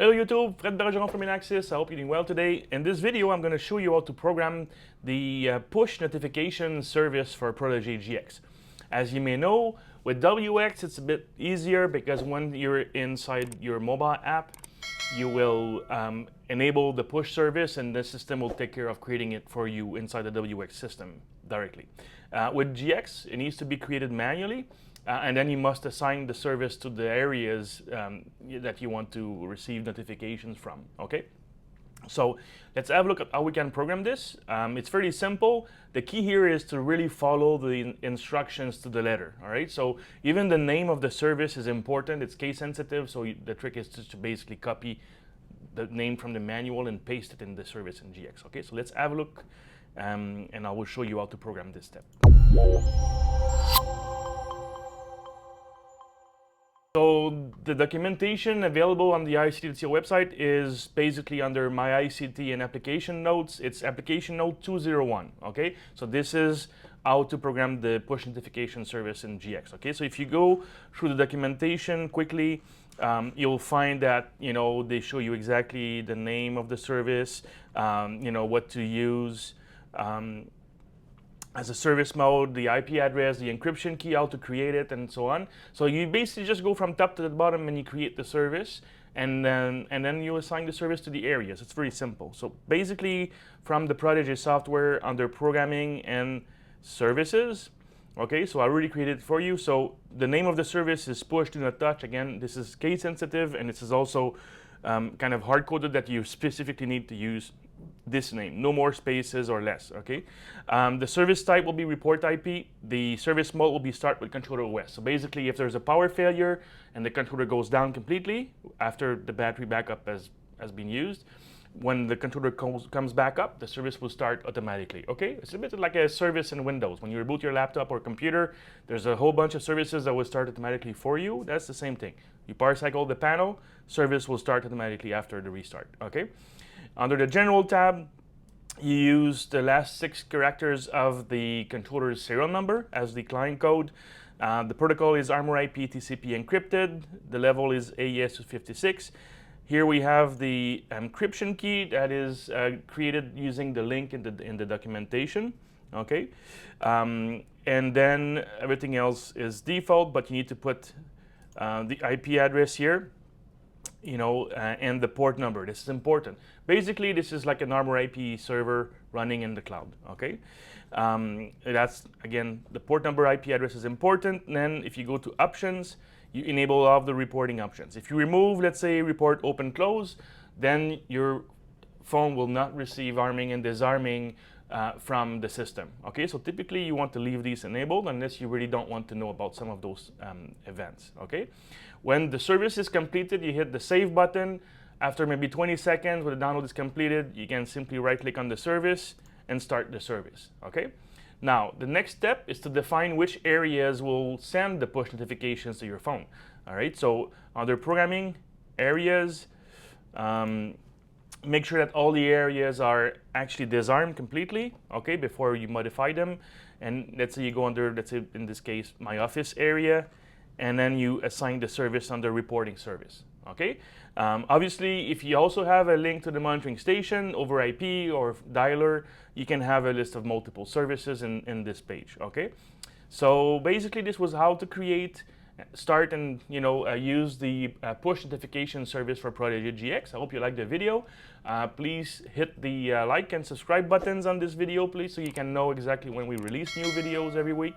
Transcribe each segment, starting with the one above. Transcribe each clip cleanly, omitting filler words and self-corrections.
Hello YouTube, Fred Bergeron from Inaxis. I hope you're doing well today. In this video, I'm going to show you how to program the push notification service for Protege GX. As you may know, with WX, it's a bit easier because when you're inside your mobile app, you will enable the push service and the system will take care of creating it for you inside the WX system directly. With GX, it needs to be created manually. And then you must assign the service to the areas that you want to receive notifications from, okay? So let's have a look at how we can program this. It's fairly simple. The key here is to really follow the instructions to the letter, all right? So even the name of the service is important. It's case sensitive, so the trick is just to basically copy the name from the manual and paste it in the service in GX, okay? So let's have a look, and I will show you how to program this step. So the documentation available on the ICT website is basically under My ICT and Application Notes. It's Application Note 201, okay? So this is how to program the push notification service in GX, okay? So if you go through the documentation quickly, you'll find that, they show you exactly the name of the service, what to use, as a service mode, the IP address, the encryption key, how to create it, and so on. So you basically just go from top to the bottom and you create the service, and then you assign the service to the areas. It's very simple. So basically, from the Protege software under Programming and Services, okay, so I already created it for you. So the name of the service is Push Do Not Touch. Again, this is case sensitive, and this is also kind of hard-coded that you specifically need to use this name, no more spaces or less, okay? The service type will be report IP. The service mode will be start with controller OS. So basically, if there's a power failure and the controller goes down completely after the battery backup has been used, when the controller comes back up, the service will start automatically, okay? It's a bit like a service in Windows. When you reboot your laptop or computer, there's a whole bunch of services that will start automatically for you. That's the same thing. You power cycle the panel, service will start automatically after the restart, okay? Under the General tab, you use the last 6 characters of the controller's serial number as the client code. The protocol is Armor IP TCP encrypted. The level is AES-256. Here we have the encryption key that is created using the link in the documentation, okay? And then everything else is default, but you need to put the IP address here, and the port number. This is important. Basically, this is like an Armor IP server running in the cloud, okay? That's, again, the port number IP address is important. And then if you go to options, you enable all of the reporting options. If you remove, let's say, report open close, then your phone will not receive arming and disarming from the system, okay? So typically you want to leave these enabled unless you really don't want to know about some of those events, okay? When the service is completed, you hit the save button. After maybe 20 seconds, when the download is completed, you can simply right-click on the service and start the service, okay? Now, the next step is to define which areas will send the push notifications to your phone, all right? So under Programming, Areas, make sure that all the areas are actually disarmed completely, okay, before you modify them. And let's say you go under, let's say in this case, My Office area, and then you assign the service under Reporting Service, okay? Obviously, if you also have a link to the monitoring station over IP or dialer, you can have a list of multiple services in this page, okay? So basically, this was how to create, start and use the push notification service for Protege GX. I hope you liked the video. Please hit the like and subscribe buttons on this video, please, so you can know exactly when we release new videos every week.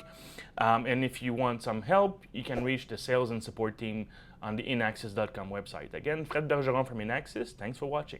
And if you want some help, you can reach the sales and support team on the inaxis.com website. Again, Fred Bergeron from Inaxis. Thanks for watching.